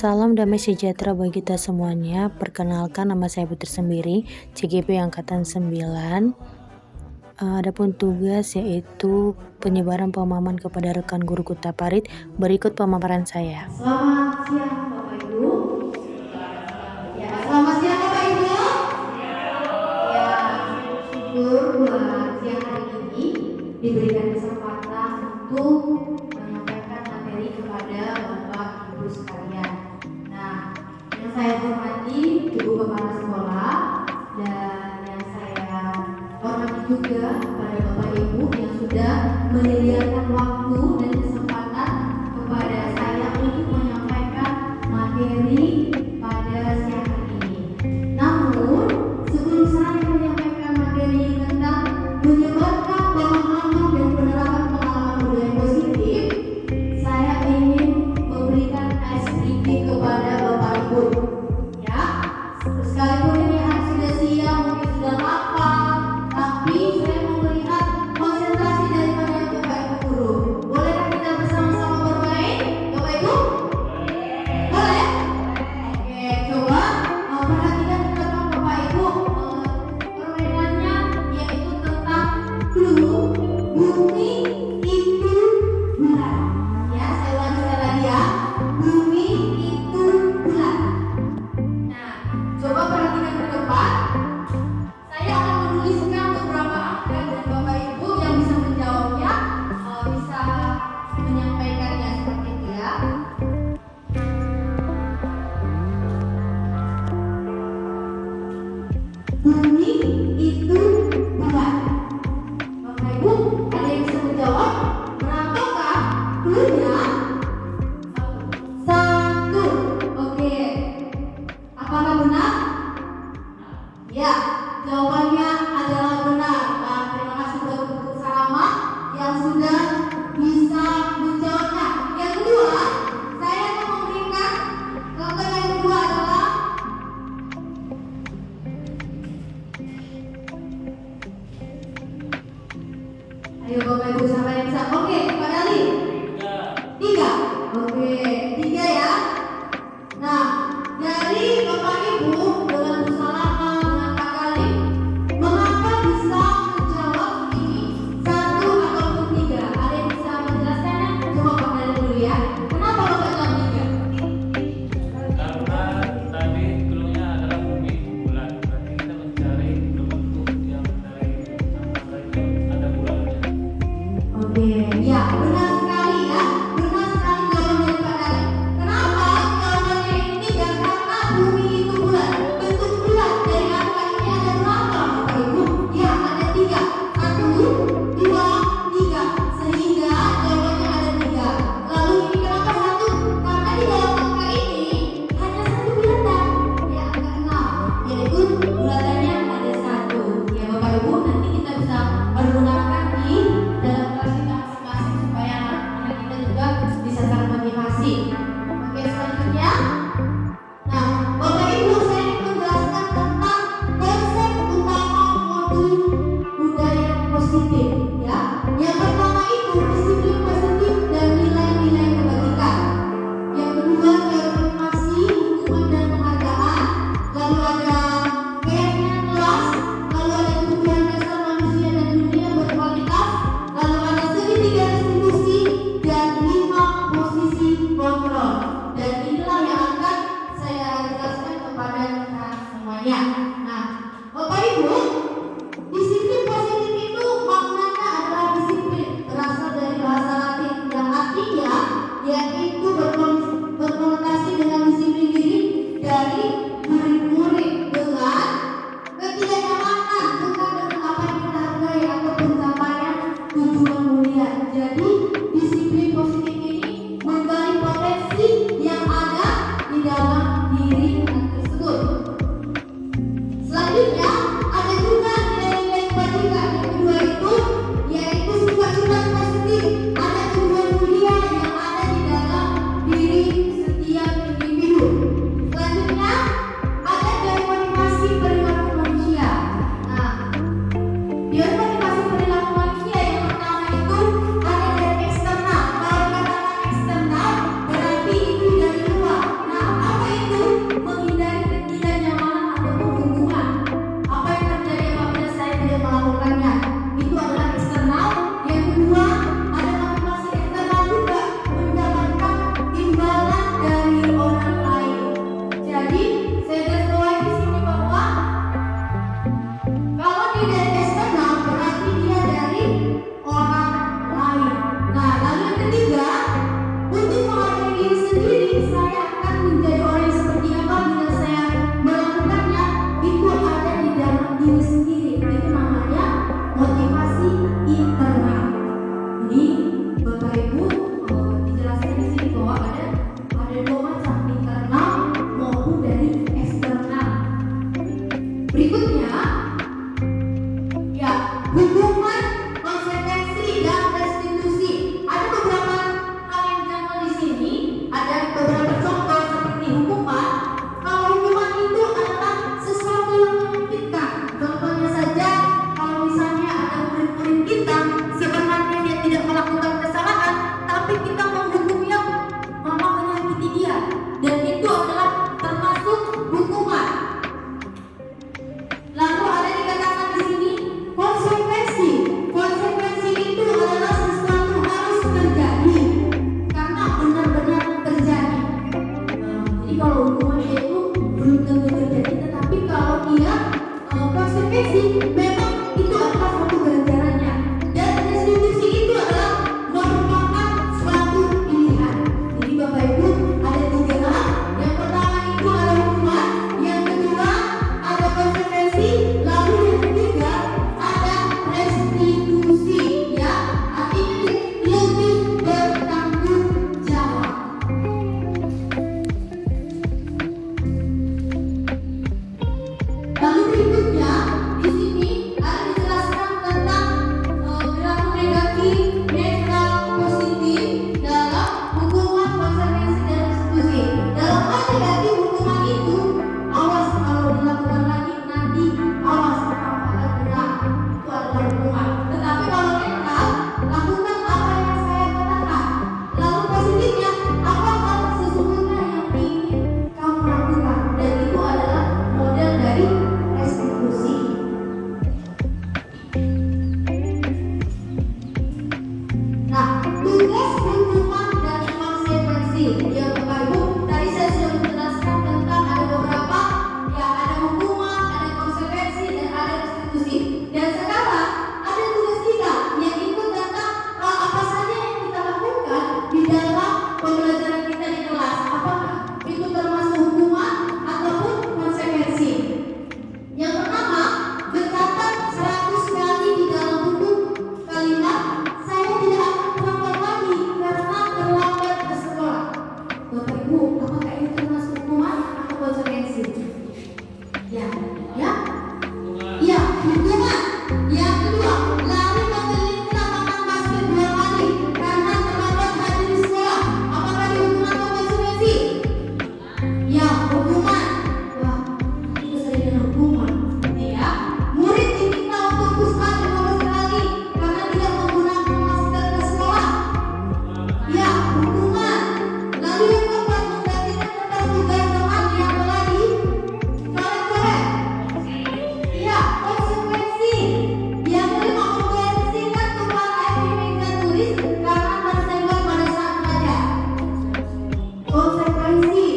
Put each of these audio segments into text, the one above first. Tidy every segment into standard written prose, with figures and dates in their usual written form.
Salam damai sejahtera bagi kita semuanya. Perkenalkan, nama saya Putri Sembiri, CGP Angkatan 9. Adapun tugas yaitu penyebaran pemahaman kepada rekan guru Kuta Parit. Berikut pemaparan saya. Selamat siang Bapak Ibu. Ya, selamat siang Bapak Ibu. Ya, syukur buat siang hari ini diberikan kesempatan untuk menyampaikan materi kepada Bapak Ibu sekalian. Nah, yang saya hormati Ibu Kepala Sekolah dan yang saya hormati juga kepada Bapak Ibu yang sudah menyediakan waktu dan kesempatan kepada saya untuk menyampaikan materi pada siang hari ini. Namun, sebelum saya menyampaikan materi tentang menyebarkan pemahaman dan penerapan pengalaman budaya positif, saya ingin memberikan SDG kepada Bapak Ibu. Ya, sekalipun ini sudah siang, mungkin sudah lapar, tapi saya mau melihat konsentrasi daripada Bapak Ibu guru. Bolehkah kita bersama-sama bermain, Bapak Ibu? Boleh? Oke, coba perhatikan teman Bapak Ibu, permainannya yaitu tentang clue bumi itu bulan. Ya, saya ulangi sekali lagi ya. Bumi itu bulan. Nah, coba perhatikan ke depan. Saya akan menuliskan beberapa angka dan Bapak Ibu yang bisa menjawabnya bisa menyampaikannya seperti itu ya. Bumi itu bulan. Bapak Ibu, ada yang bisa menjawab? Berapakah clue-nya? Satu. Oke. Apakah benar? Ya, jawabannya adalah benar. Nah, terima kasih buat guru Salama yang sudah bisa menjawabnya. Yang kedua, saya akan memberikan contoh yang kedua adalah ayo Bapak Ibu siapa yang bisa? Oke, Pak Dali. Tiga. Oke, tiga ya. Nah, dari Bapak Ibu dengan Bu Salama dengan Pak Dali, mengapa bisa menjawab ini satu ataupun tiga? Ada yang bisa menjelaskannya? Coba Pak Dali dulu ya. Kenapa Bapak jawab tiga? Karena tadi clue-nya adalah bumi itu bulan, berarti kita mencari bentuk yang dari angka itu ada bulannya. Oke, ya benar sekali ya. Benar sekali jawabannya Pak Dali. Kenapa jawabannya ini tiga? Karena bumi itu bulan. Bentuk bulan dari angka ini ada berapa Bapak Ibu? Ya ada tiga. Satu, dua, tiga. Sehingga jawabannya ada tiga. Lalu ini kenapa satu? Karena di dalam angka ini hanya satu bulatan. Ya angka 6. Yaitu bulatannya ada satu. Ya Bapak Ibu, nanti kita bisa pergunakan di dalam kelas kita masing-masing supaya anak-anak kita juga bisa termotivasi. Oke, selanjutnya. Nah, Bapak Ibu, saya ingin menjelaskan tentang konsep utama modul budaya positif ya. Yang pertama itu disiplin positif dan nilai-nilai kebajikan. Yang kedua afirmasi, hukuman dan penghargaan. Lalu ada keyakinan kelas, lalu ada kebutuhan dasar manusia dan dunia berkualitas, lalu ada segitiga distribusi dan 5 posisi kontrol. Dan inilah yang akan saya jelaskan kepada kita semuanya. Nah, Bapak Ibu, disiplin positif itu maknanya adalah disiplin, berasal dari bahasa Latin yang artinya yaitu berkonotasi dengan disiplin diri dari murid-murid dengan ketidaknyamanan bukan dengan apa yang kita hargai atau pencapaian tujuan mulia. Jadi disiplin positif ini menggali potensi yang ada di dalam diri anak tersebut. Selanjutnya ada juga nilai-nilai kebajikan. Yang kedua itu yaitu sifat-sifat positif. Ada tujuan mulia yang ada di dalam diri setiap individu. Selanjutnya ada dari motivasi perilaku manusia. Nah, dari motivasi perilaku manusia yang pertama itu ada dari eksternal. Kalau dikatakan eksternal berarti itu dari luar. Nah, Berikutnya, ya, hukuman, konsekuensi, dan restitusi. Ada beberapa hal yang dicantumkan di sini. Ada beberapa contoh seperti hukuman. Kalau hukuman itu adalah sesuatu yang menyakitkan. Contohnya saja, kalau misalnya ada murid-murid kita, sebenarnya dia tidak melakukan kesalahan, tapi kita menghukumnya malah menyakiti dia, dan itu adalah termasuk hukuman. Lalu ada dikatakan di sini konsekuensi. Konsekuensi itu adalah sesuatu harus terjadi karena benar-benar terjadi. Jadi kalau hukumannya itu belum tentu terjadi, tetapi kalau dia konsekuensi memang itu adalah suatu ganjarannya. Dan restitusi itu adalah merupakan suatu pilihan. Jadi Bapak Ibu ada 3 hal. Yang pertama itu ada hukuman, yang kedua ada konsekuensi, lalu yang ketiga ada restitusi. Ya, artinya lebih bertanggung jawab. Lalu berikutnya di sini ada dijelaskan tentang perilaku negatif, netral, positif dalam hukuman, konsekuensi, dan restitusi. Dalam hal negatif hukuman itu, awas kalau dilakukan lagi nanti awas kamu akan kena. Itu adalah hukuman. Tetapi kalau netral, lakukan apa yang saya katakan. Lalu positifnya, apa hal sesungguhnya yang ingin kamu lakukan, dan itu adalah model dari restitusi. Nah, tugas hukuman dan konsekuensi. Ya Bapak Ibu, tadi saya sudah menjelaskan tentang ada beberapa, ya ada hukuman, ada konsekuensi, dan ada restitusi. Dan sekarang ada tugas kita, yaitu tentang apa saja yang kita lakukan di dalam pembelajaran kita di kelas. Apakah itu termasuk hukuman ataupun konsekuensi? Yang pertama, berkata 100 kali di dalam buku kalimat, saya tidak akan terlambat lagi karena terlambat ke sekolah. Bapak Ibu, apakah itu termasuk hukuman atau konsekuensi? Ya, ya, ya, hukuman. Yang kedua, lari mengelilingi lapangan basket 2 kali karena terlambat hadir di sekolah. Apakah itu hukuman atau konsekuensi? Ya, hukuman. Wah, itu sering hukuman. Ya, murid diminta untuk push up 15 kali karena tidak menggunakan masker ke sekolah. Ya, hukuman. Lalu yang keempat, menggantikan kertas tugas teman yang telah dicoret-coret. Ya, konsekuensi. Yang kelima, membersihkan tumpahan air di meja tulis karena tersenggol pada saat belajar. Konsekuensi.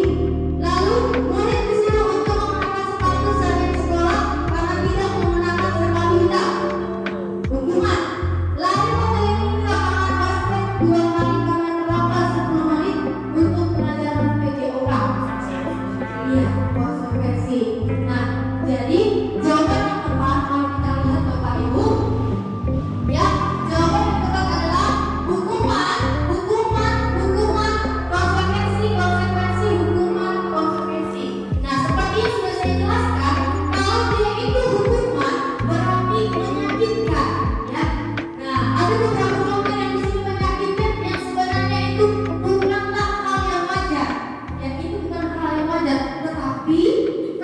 Lalu murid disuruh untuk mengenakan sepatu saat di sekolah karena tidak menggunakan sepatu hitam. Hukuman. Lari mengelilingi lapangan basket 2 kali karena terlambat 10 menit untuk pelajaran PJOK. Iya, konsekuensi. Nah, jadi jawaban yang tepat kalau kita lihat Bapak Ibu, ya, jawaban yang tepat adalah hukuman, hukuman, hukuman, konsekuensi, konsekuensi, hukuman, konsekuensi. Nah, seperti yang sudah saya jelaskan, kalau dia itu hukuman berarti menyakitkan, ya. Nah, ada beberapa contoh yang di sini menyakitkan yang sebenarnya itu bukanlah hal yang wajar. Ya, itu bukan hal yang wajar, tetapi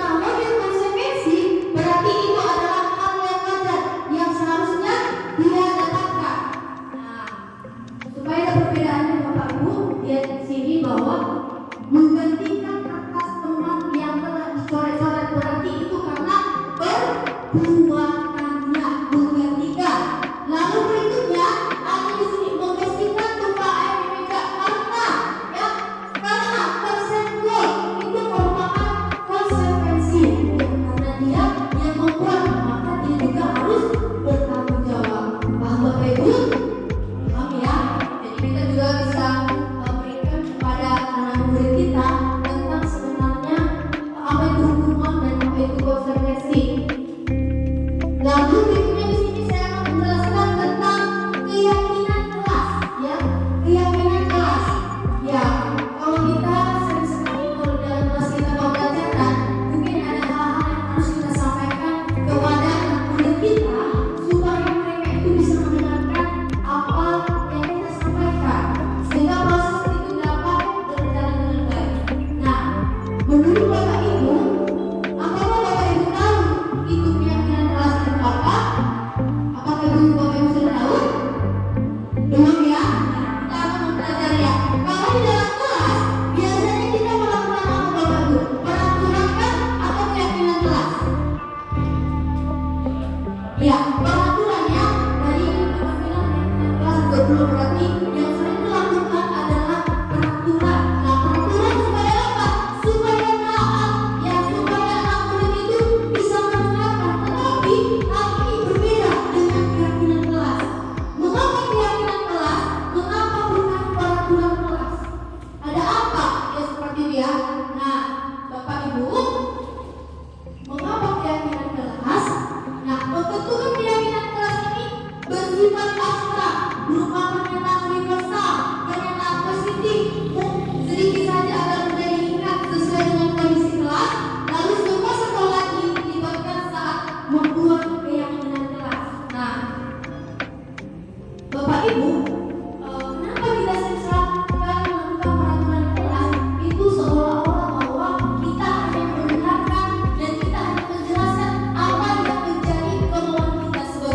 kalau dia konsekuensi berarti itu adalah hal yang wajar yang seharusnya dia dapatkan. Nah, supaya ada perbedaannya Bapak Ibu, lihat di sini bahwa menggantikan kertas teman yang telah dicoret-coret berarti itu karena perbuatannya menggantikan. Lalu berikutnya ada di sini membersihkan tumpah air di meja karena, ya, karena tersenggol, itu merupakan konsekuensi. Ya, karena dia yang membuat, maka dia juga harus bertanggung jawab. Paham Bapak Ibu? Paham ya? Jadi kita juga bisa berikan kepada anak murid kita tentang sebenarnya apa itu hukuman dan apa itu konsekuensi.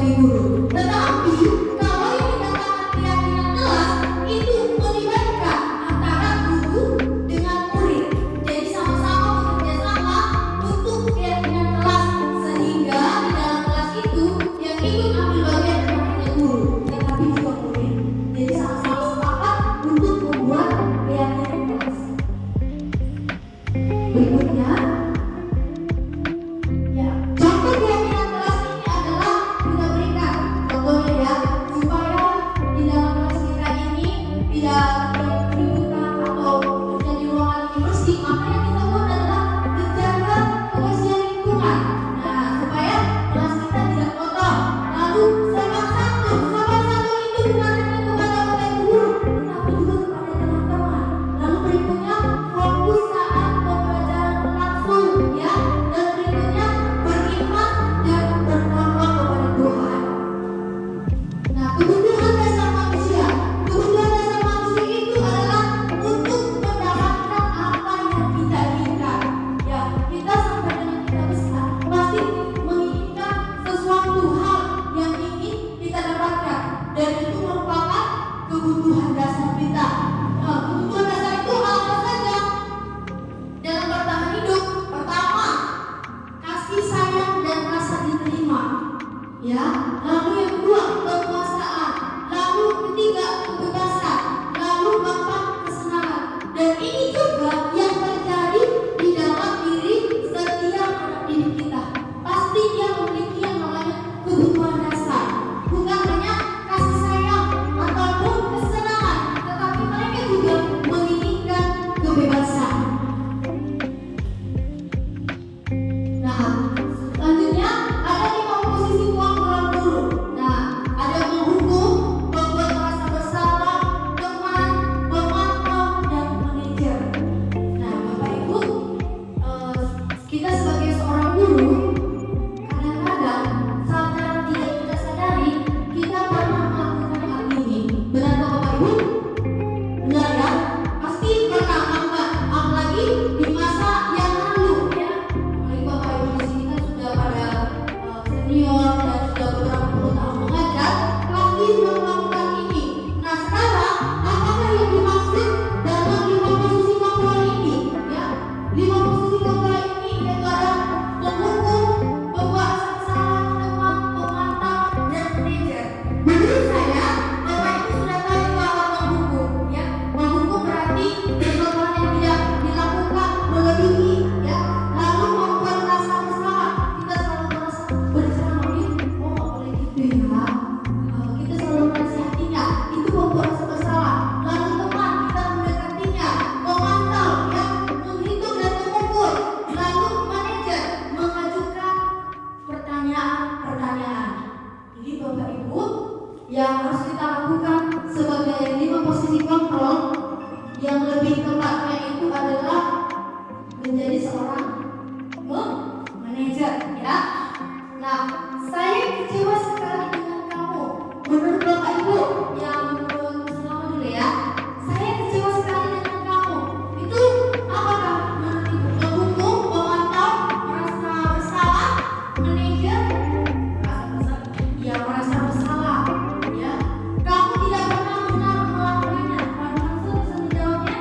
bagi guru. Tetapi kalau yang dikatakan keyakinan kelas itu melibatkan antara guru dengan murid. Jadi sama-sama bekerja sama untuk keyakinan kelas, sehingga di dalam kelas itu yang ikut ambil bagian bukan hanya guru, tetapi juga murid. Jadi sama-sama sepakat untuk membuat keyakinan kelas. Berikutnya, ya, contoh keyakinan kelas ini adalah kita berikan contohnya ya, supaya di dalam kelas kita ini tidak keributan atau terjadi ruangan ini bersih, maka yang kita buat adalah menjaga kebersihan lingkungan. Nah, supaya kelas kita tidak kotor. Lalu sahabat satu itu bukan hanya kepada Bapak Ibu guru, tetapi juga kepada teman-teman. Lalu berikutnya fokus saat pembelajaran langsung ya, dan berikutnya beriman dan berdoa kepada Tuhan. Nah, kebutuhan dasar manusia itu adalah untuk mendapatkan apa yang kita inginkan. Ya, kita sampai dengan kita besar pasti menginginkan sesuatu hal yang ingin kita dapatkan, dan itu merupakan kebutuhan dasar kita. Nah, kebutuhan dasar itu apa saja dalam bertahan hidup? Pertama, kasih sayang dan rasa diterima. Ya, lalu yang kedua, kekuasaan. Lalu ketiga, kebebasan. Lalu keempat, kesenangan. Dan ini juga yang terjadi di dalam diri setiap anak didik kita. Pasti dia memiliki yang namanya kebutuhan dasar. Bukan hanya kasih sayang ataupun kesenangan, tetapi mereka juga menginginkan kebebasan. Nah, selanjutnya ada 5 posisi kontrol guru. Nah, ada menghukum, membuat merasa bersalah, teman, pemantau, dan manajer. Nah, Bapak Ibu, kita sebagai seorang guru, kadang-kadang sadar tidak kita sadari kita pernah melakukan hal ini. Benarkah Bapak Ibu? Benar ya? Pasti pernah melakukan, apalagi di masa yang lalu ya. Apalagi Bapak Ibu di sini kan sudah pada senior dan sudah beberapa puluh tahun mengajar, pasti sudah melakukan ini. Nah, sekarang apakah yang dimaksud dalam 5 posisi kontrol ini? Ya, 5 posisi kontrol ini yaitu ada menghukum, membuat salah, teman, pemantau, dan manajer. Menurut saya, Bapak Ibu sudah tahu bahwa menghukum, ya, menghukum berarti sesuatu yang tidak dilakukan melebihi, ya. Lalu membuat rasa bersalah, kita selalu merasa bersalah, oh nggak boleh gitu ya. Kita selalu menasihatinya, itu membuat rasa bersalah. Lalu teman, kita mendekatinya, memantau, ya, menghitung dan mengukur. Lalu manajer mengajukan pertanyaan-pertanyaan. Jadi Bapak Ibu, yang harus kita lakukan sebagai 5 posisi kontrol, yang lebih tepatnya itu adalah menjadi seorang manajer ya. Nah, saya kecewa sekali dengan kamu. Menurut Bapak Ibu, yang menurut selama dulu ya, saya kecewa sekali dengan kamu. Itu apakah menurut Ibu? Menghukum, memantau, merasa bersalah, manajer, ya merasa bersalah ya. Kamu tidak pernah benar melakukannya. Pak Mansur bisa menjawabnya?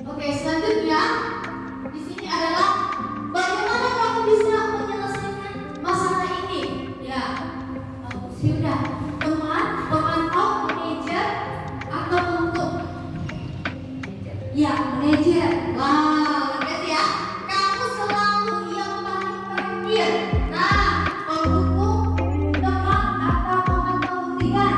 Oke, selanjutnya di sini adalah bagaimana kamu bisa menyelesaikan masalah ini? Ya, sudah teman, pemantau, manajer, atau untuk ya manajer. Wah, lihat ya, kamu selalu yang paling terakhir. Nah, pendukung, teman, atau pemantau hunian.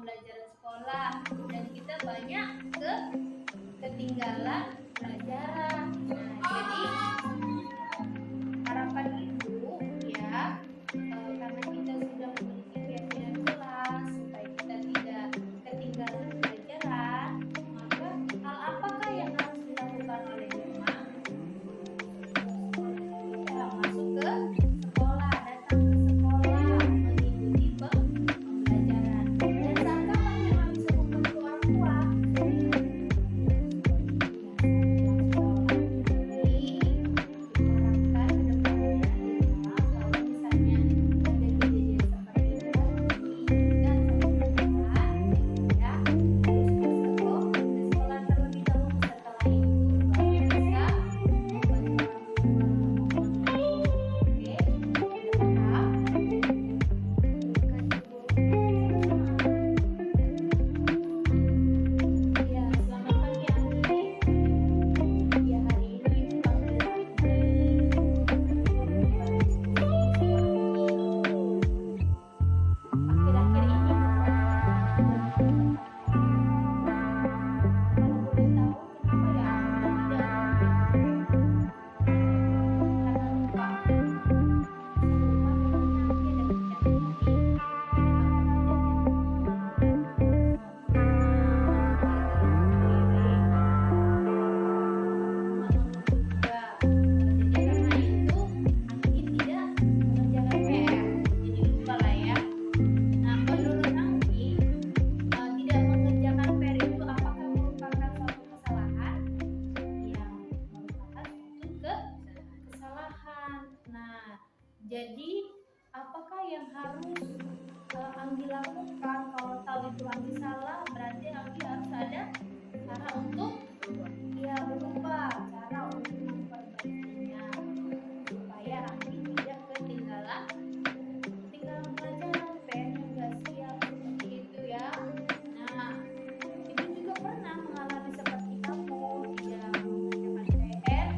pembelajaran sekolah dan kita banyak ketinggalan pelajaran. Nah, jadi harapan itu ya, karena kita sudah memiliki keyakinan jelas supaya kita tidak ketinggalan pelajaran, maka hal apakah yang harus dilakukan oleh Irma? Ya, masuk ke sekolah, datang ke sekolah, mengikuti pembelajaran. Dan Saka masih bisa membantu orang tua. Jadi apakah yang harus Anggi lakukan? Kalau tahu itu Anggi salah, berarti Anggi harus ada cara untuk berubah, cara untuk memperbaikinya supaya Anggi tidak ketinggalan pelajaran, PR nggak siap seperti itu ya. Nah, Ibu juga pernah mengalami seperti kamu, tidak mengerjakan PR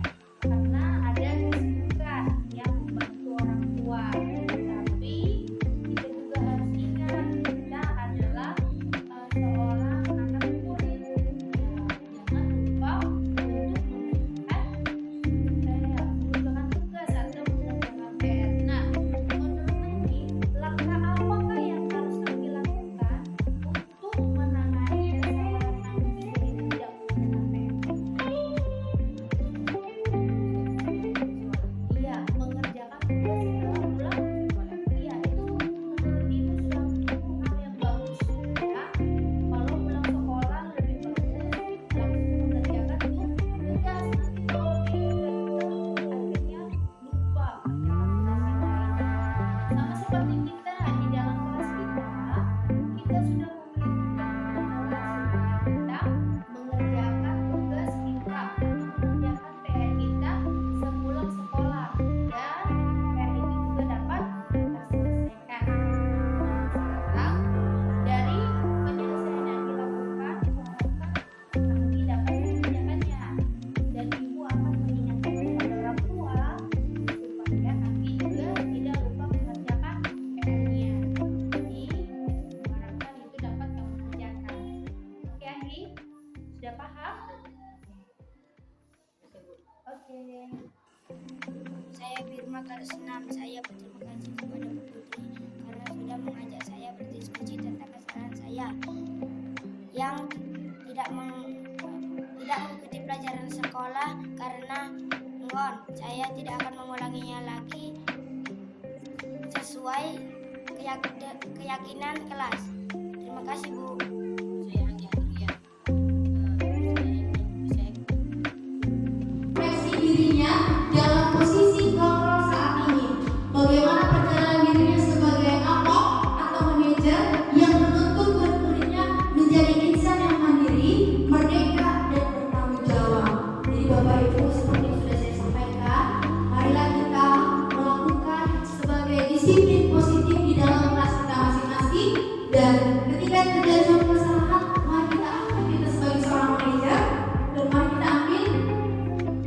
karena ada kesibukan yang membantu orang tua. Tapi kita juga harus ingat, kita adalah seorang anak murid. Jangan lupa untuk mengerjakan tugas atau mengerjakan PR. Nah, menurut Anggi, langkah apakah yang harus Anggi lakukan untuk menangani kesalahan Anggi jadi tidak mengerjakan PR? Iya, mengerjakan tugas setelah pulang sekolah. Iya, itu menurut Ibu suatu hal yang bagus ya. Kalau pulang sekolah lebih bagus langsung mengerjakan tugas. Nanti kalau diingat-ingat akhirnya lupa mengerjakan tugas yang lainnya. Sama seperti kita di dalam kelas kita sudah memiliki kelas supaya kita mengerjakan PR kita sepulang sekolah dan PR itu juga dapat terselesaikan. Nah, sekarang dari penyelesaian yang dilakukan, Anggi dapat mengerjakannya dan Ibu akan mengingatkan kepada orang tua supaya Anggi juga tidak lupa mengerjakan PR-nya. Jadi diharapkan itu dapat kamu kerjakan. Oke Anggi, sudah paham? Oke. Saya Firma Karesnam. Saya berterima kasih kepada Bu Putri karena sudah mengajak saya berdiskusi tentang kesalahan saya yang tidak mengikuti pelajaran sekolah karena enggon. Saya tidak akan mengulanginya lagi sesuai keyakinan kelas. Terima kasih Bu. Refleksi dirinya dalam posisi kontrol saat ini. Bagaimana perjalanan dirinya sebagai apok atau manajer yang menuntut murid-muridnya menjadi insan yang mandiri, merdeka, dan bertanggung jawab. Jadi Bapak Ibu, seperti yang sudah saya sampaikan, marilah kita melakukan sebagai disiplin positif di dalam kelas kita masing-masing. Dan ketika terjadi suatu kesalahan, mari kita akui kita sebagai seorang manajer dan mari kita ambil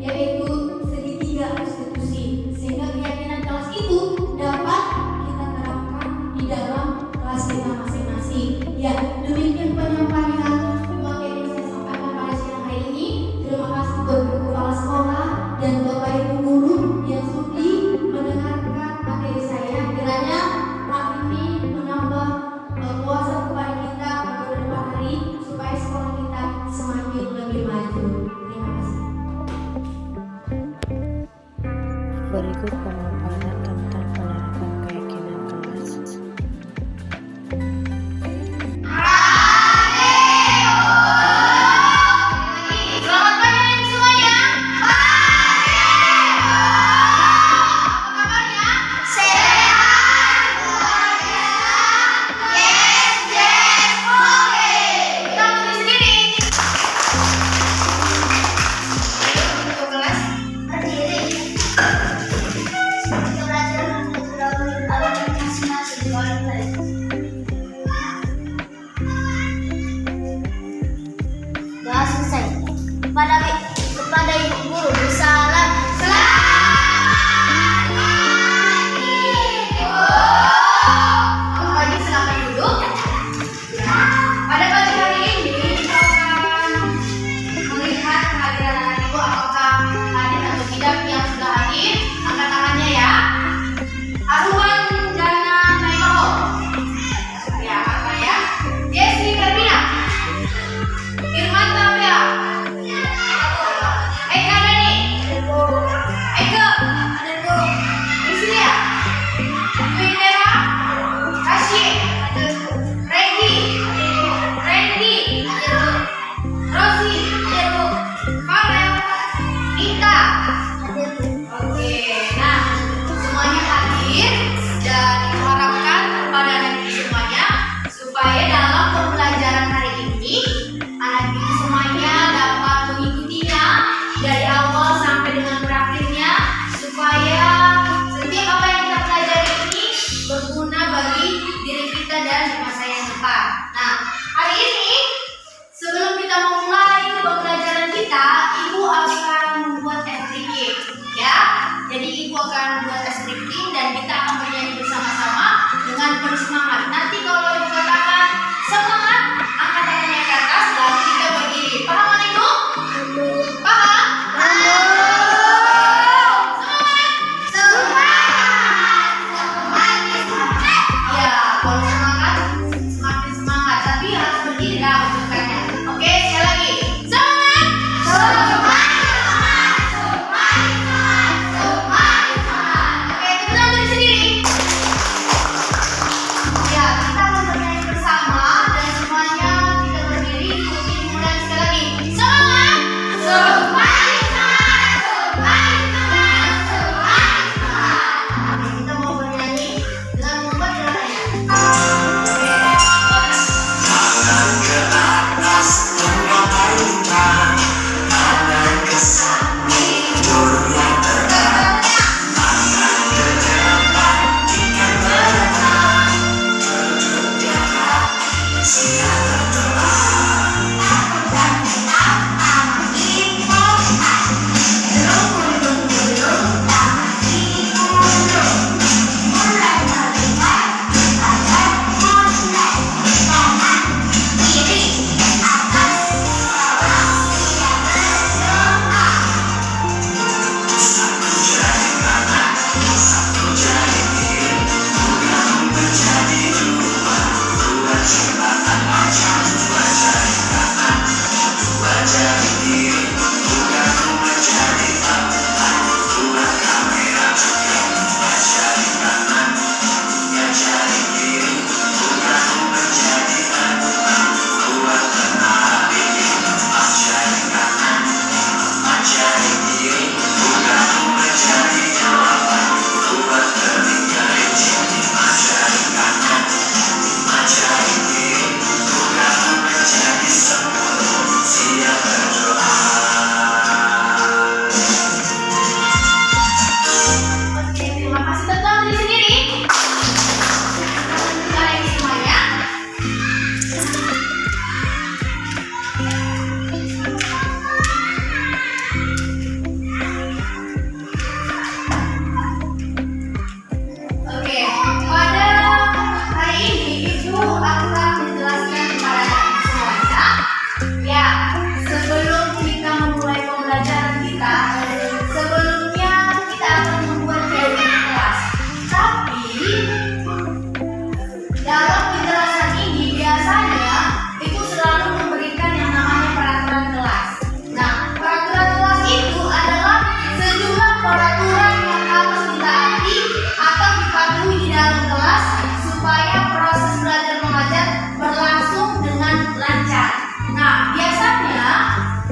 yaitu segitiga restitusi, sehingga keyakinan kelas itu dapat kita terapkan di dalam kelas kita masing-masing. Ya,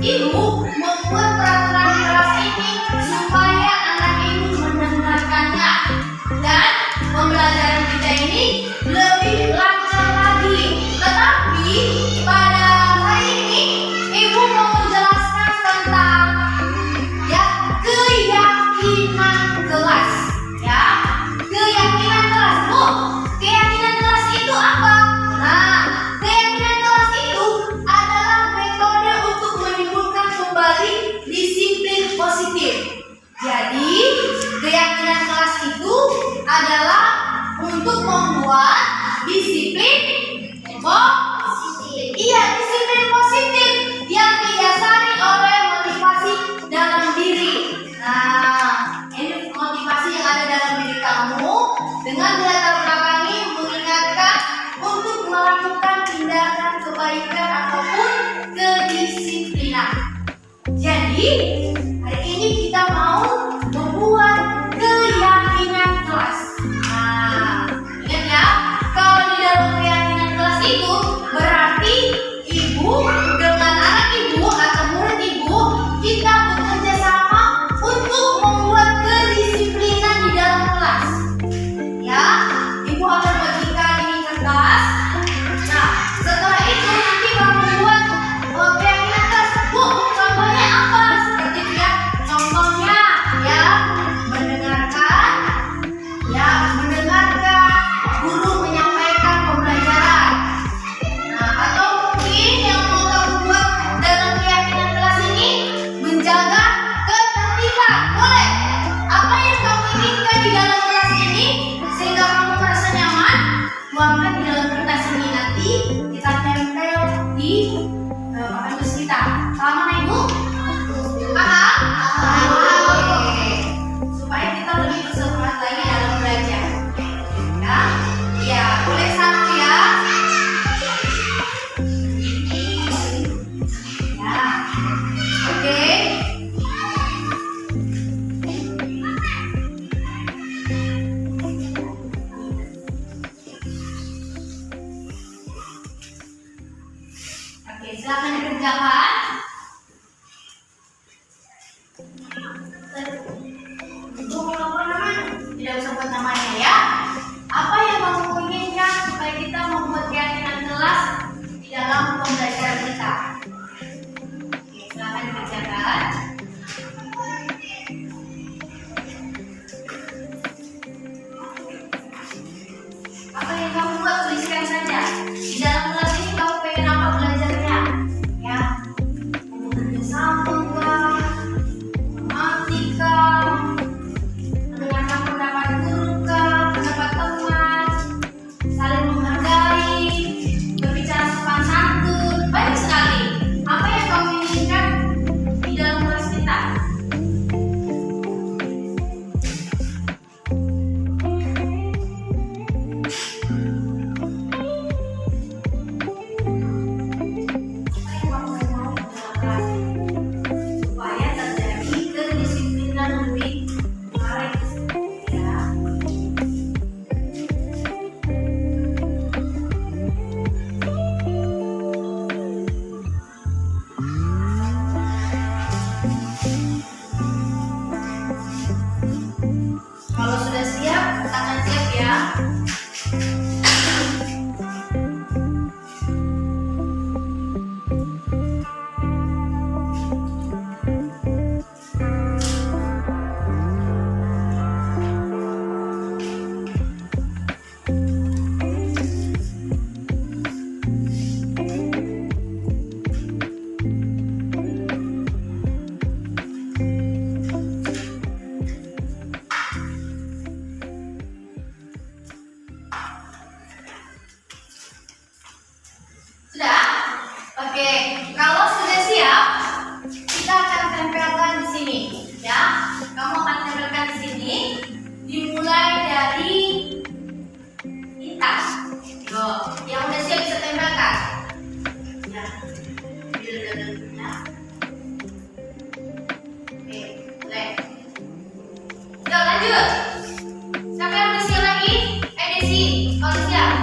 Ibu membuat peraturan di kelas ini supaya anak ibu mendengarkannya dan pembelajaran kita ini lebih lancar lagi. Tetapi pada hari ini ibu mau menjelaskan tentang keyakinan kelas. Keyakinan kelas. Bu, keyakinan kelas itu apa? Nah, keyakinan kelas itu adalah metode untuk menimbulkan kembali disiplin positif. Jadi, keyakinan kelas itu adalah untuk membuat disiplin positif. Iya, disiplin positif yang didasari oleh motivasi dalam diri. Nah, ini motivasi yang ada dalam diri kamu dengan dilatar belakangi mengingatkan untuk melakukan tindakan kebaikan ataupun kedisiplinan. Jadi, hari ini kita mau membuat keyakinan kelas. Nah, ingat ya, kalau di dalam keyakinan kelas itu berarti ibu dengan anak ibu atau murid ibu, kita bekerja sama untuk membuat kedisiplinan di dalam kelas. Ya, ibu akan bagikan ini kertas. Nah, setelah itu nanti kamu buat keyakinan kelas. Bu, contohnya apa? Seperti itu ya. Contohnya ya mendengarkan guru menyampaikan pembelajaran. Nah, atau mungkin yang mau kamu buat dalam keyakinan kelas ini menjaga ketertiban. Boleh. Apa yang kamu inginkan di dalam kelas ini sehingga kamu merasa nyaman, tuangkan di dalam kertas ini, nanti kita tempel di papan tulis kita. Paham mana ibu? Paham? Oke. Supaya kita lebih bersemangat lagi dalam belajar. Ya, ya, boleh satu ya. Ya, oke. Oke, silakan dikerjakan. Ibu mau lapor nama? Tidak usah buat namanya ya. Apa yang kamu inginkan supaya kita membuat keyakinan kelas di dalam pembelajaran kita? Oke, silakan dikerjakan. Apa yang kamu buat, tuliskan saja. Di dalam kelas ini kamu pengen apa belajarnya? Ya, mau bekerja sama kah? Matematika, mendengarkan pendapat guru kah? Pendapat teman, saling menghargai, berbicara sopan santun, banyak sekali. Apa yang kamu inginkan di dalam kelas kita? Supaya terjadi kedisiplinan lebih baik ya. Kalau sudah siap, katakan siap ya. Sudah? Oke, kalau sudah siap, kita akan tempelkan di sini, ya. Kamu akan tempelkan di sini, dimulai dari lintas. Tuh, yang udah siap bisa tempelkan. Ya, ya. Oke, boleh. Yuk lanjut. Siapa yang udah siap lagi? Desi, kalau siap.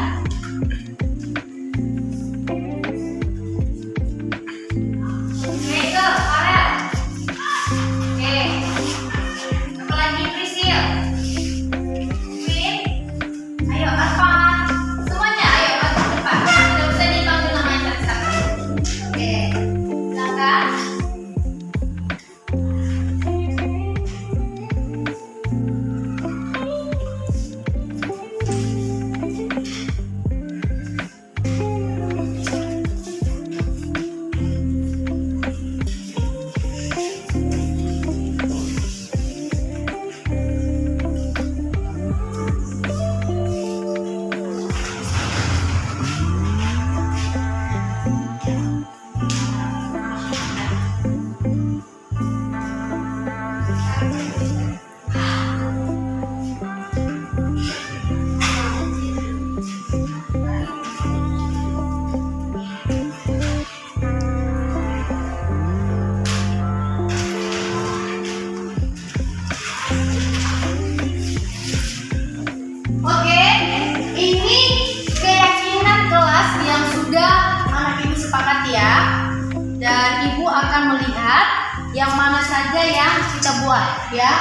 lihat yang mana saja yang kita buat ya.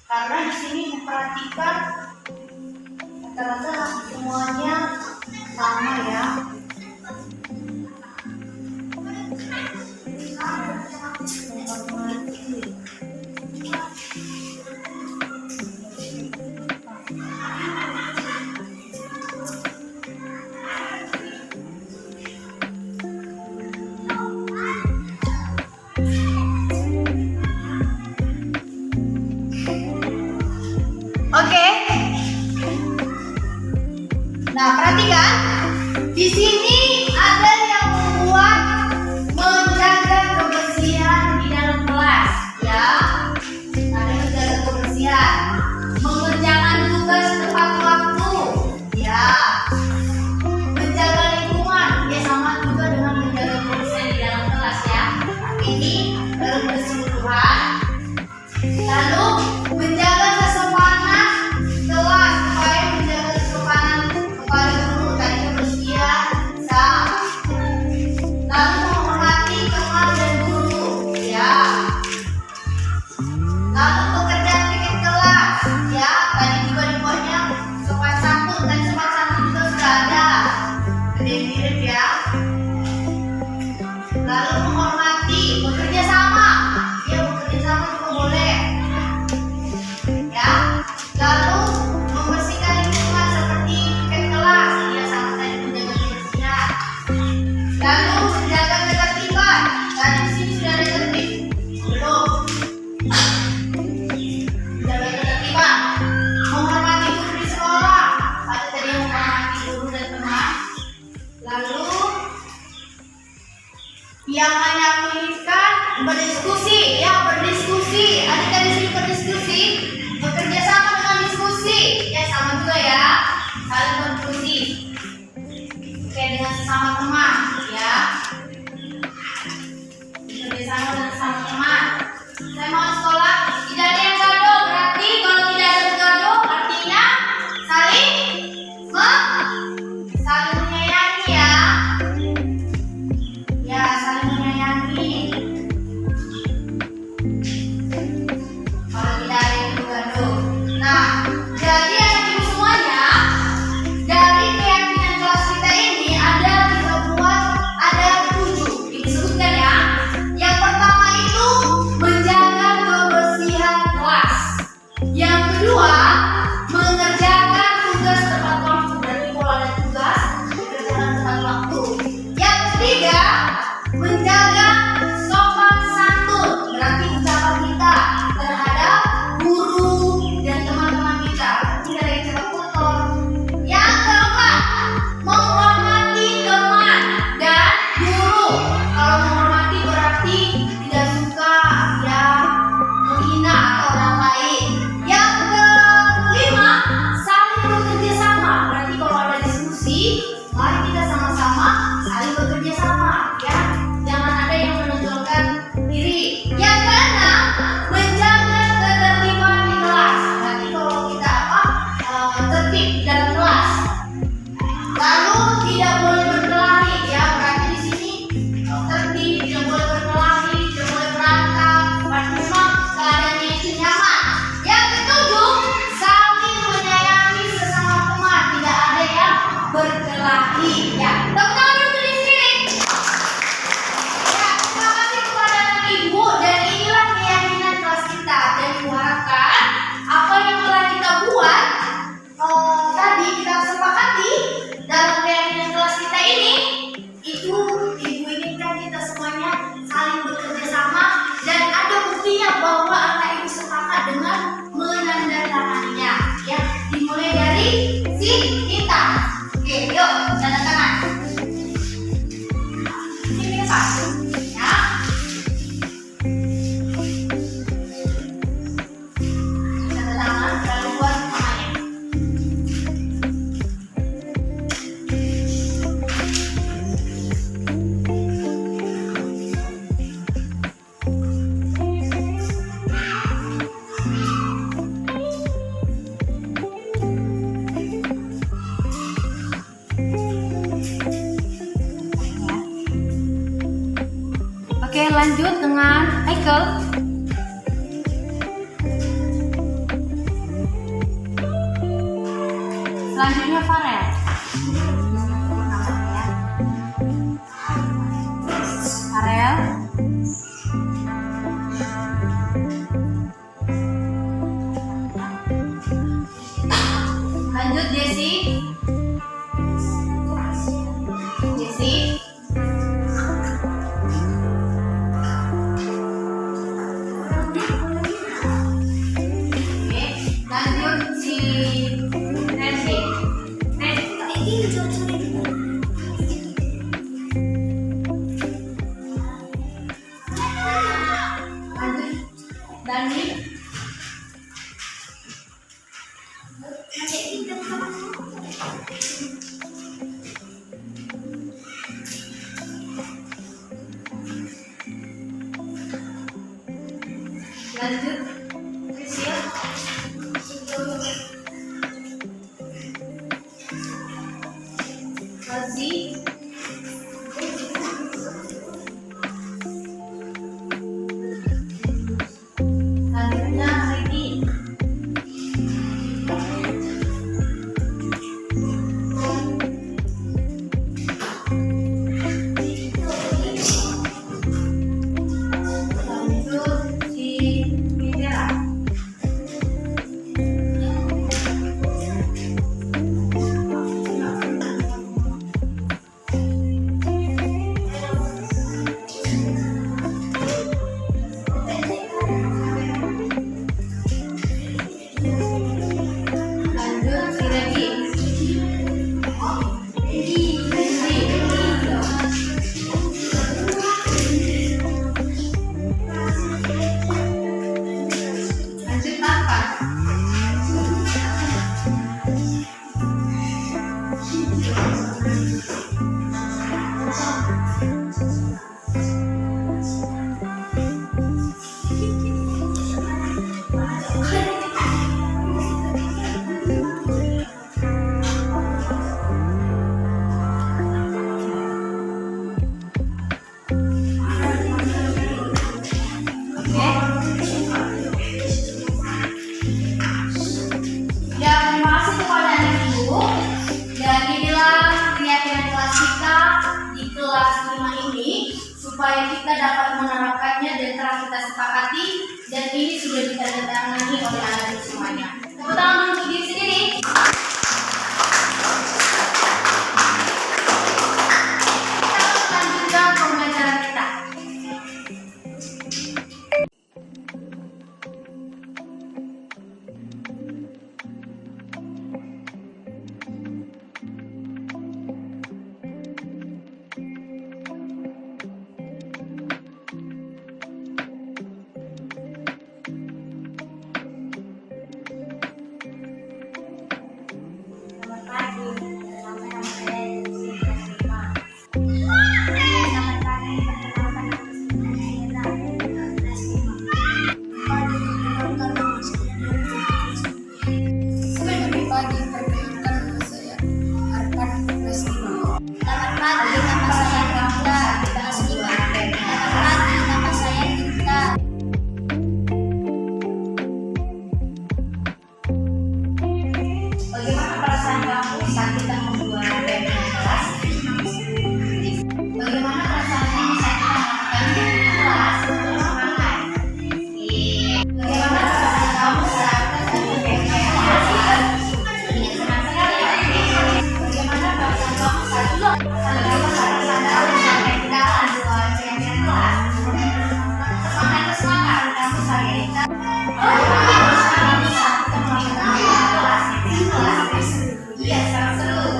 Karena di sini diperhatikan rata-rata semuanya sama ya. Oke. Nah, perhatikan. Di sini ada yang membuat menjaga kebersihan di dalam kelas, ya. Ada yang menjaga kebersihan, mengerjakan tugas tepat waktu, ya. Menjaga lingkungan, ya sama juga dengan menjaga kebersihan di dalam kelas, ya. Ini baru keseluruhan. Lalu menjaga kesopanan kelas, supaya menjaga kesopanan kepada guru tadi kebersihan, lalu menghormati teman dan guru, ya. Lalu pekerjaan bikin kelas, ya. Tadi juga dibuatnya sopan santun, dan sopan santun juga sudah ada, mirip ya. Lalu menghormati, bekerja sama, ya bekerja sama juga boleh. Ya, lalu membersihkan lingkungan seperti piket kelas, ya sama tadi menjaga kebersihan. Lalu menjaga ketertiban, tadi di sini sudah ada tertib, belum? Menjaga ketertiban, menghormati guru di sekolah, ada tadi menghormati guru dan teman. Lalu yang menyakitkan berdiskusi, ya berdiskusi, ada tadi sini berdiskusi. Bekerja sama dengan diskusi, ya sama juga ya, saling berdiskusi, kayak dengan sesama teman, ya. Bekerja sama dengan sesama teman. Saya mau sekolah, tidak ada yang gaduh, berarti kalau tidak ada gaduh, artinya saling menyayangi ya. Ya, saling menyayangi. Kalau tidak ada yang gaduh. Nah, jadi anak ibu semuanya, dari keyakinan kelas kita ini ada 7 disebutkan ya. Yang pertama itu menjaga kebersihan kelas. Yang kedua, mengerjakan tugas tepat waktu. Berarti kalau ada tugas, dikerjakan tepat waktu. Yang ketiga, menjaga sopan santun. Berarti ucapan kita terhadap guru dan teman-teman kita, tidak ada yang cepat kotor. Yang keempat, menghormati teman dan guru. Kalau menghormati berarti tidak suka ya menghina atau orang lain. Yang kelima, saling bekerja sama. Berarti kalau ada diskusi, mari kita sama-sama saling bekerja sama, ya. Jangan ada yang menonjolkan diri. Yang keenam, menjaga ketertiban di kelas. Berarti kalau kita tertib di dalam kelas. Lalu tidak boleh berkelahi, ya. Berarti di sini tertib, tidak boleh berkelahi, tidak boleh berantem. Berarti memang keadaannya itu nyaman. Yang ketujuh, saling menyayangi sesama teman, tidak ada yang berkelahi, ya. Tepuk tangan dulu di sini. Ya, terima kasih kepada anak ibu, dan inilah keyakinan kelas kita, dan diharapkan apa yang telah kita buat tadi kita sepakati dalam keyakinan kelas kita ini, itu ibu inginkan kita semuanya saling bekerja sama, dan ada buktinya bahwa anak ibu sepakat dengan menandatanganinya, ya. Dimulai dari si kita. Oke, yuk tanda tangan. Sini ke Pak, ya. Tanda tangan, lalu buat namanya. lanjut dengan Michael. Selanjutnya Farel. Farel. Lanjut Jessie. Jessie. Oke, lanjut si Nancy. Lanjut Dani. Lanjut Priscil. Rosie. Selanjutnya Ricky. Lanjut si Bella. Lanjut si Regi. Lanjut Tanpa. Oke. Ya, terima kasih kepada anak ibu. Dan inilah keyakinan kelas kita di kelas 5 ini supaya kita dapat menerapkannya dan telah kita sepakati dan ini sudah ditandatangani oleh anak ibu semuanya. Tepuk tangan untuk diri sendiri. Kita lanjutkan pembelajaran kita. Selamat pagi, nama saya Yusuf Kasima. Selamat pagi, perkenalkan nama saya kelas 5. Selamat pagi, perkenalkan nama saya Arkan kelas 5. Selamat pagi, nama saya Rangga kelas 5. Selamat pagi, nama saya Tika. Bagaimana perasaan kamu saat kita membuat PMK kelas? Bagaimana perasaan kamu saat kita melakukan kelas? Semangat. Bagaimana perasaan kamu saat kita membuat kelas? Senang sekali ya. Bagaimana perasaan kamu saat kita membuat kelas? Semangat, kamu saat kita. Iya, sangat seru.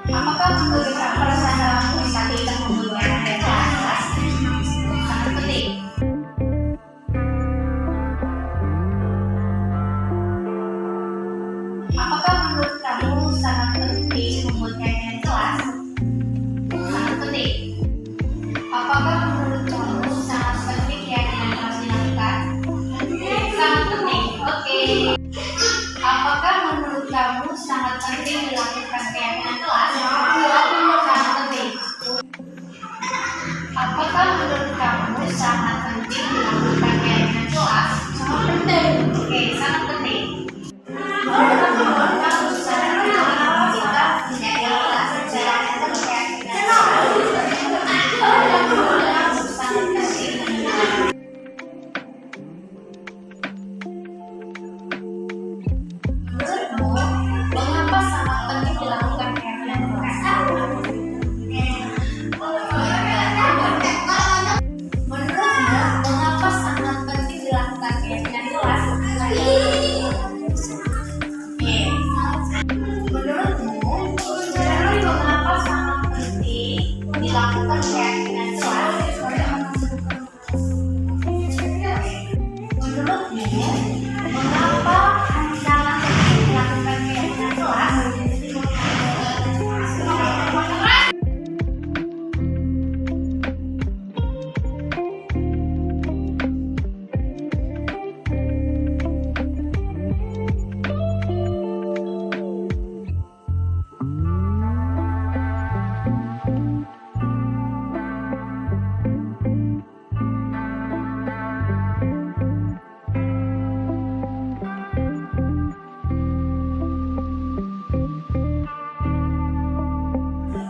Apakah menurut kamu perasaan kamu saat kita membuat kelas? Sangat penting. Apakah menurut kamu sangat penting membuat kelas? Sangat penting. Apakah menurut kamu sangat penting keyakinan kelas dilakukan? Sangat penting. Oke. Apakah menurut kamu sangat penting dilakukan keyakinan kelas?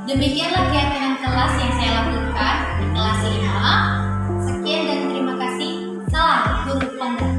Demikianlah kegiatan kelas yang saya lakukan di kelas 5. Sekian dan terima kasih. Salam Guru Pondok.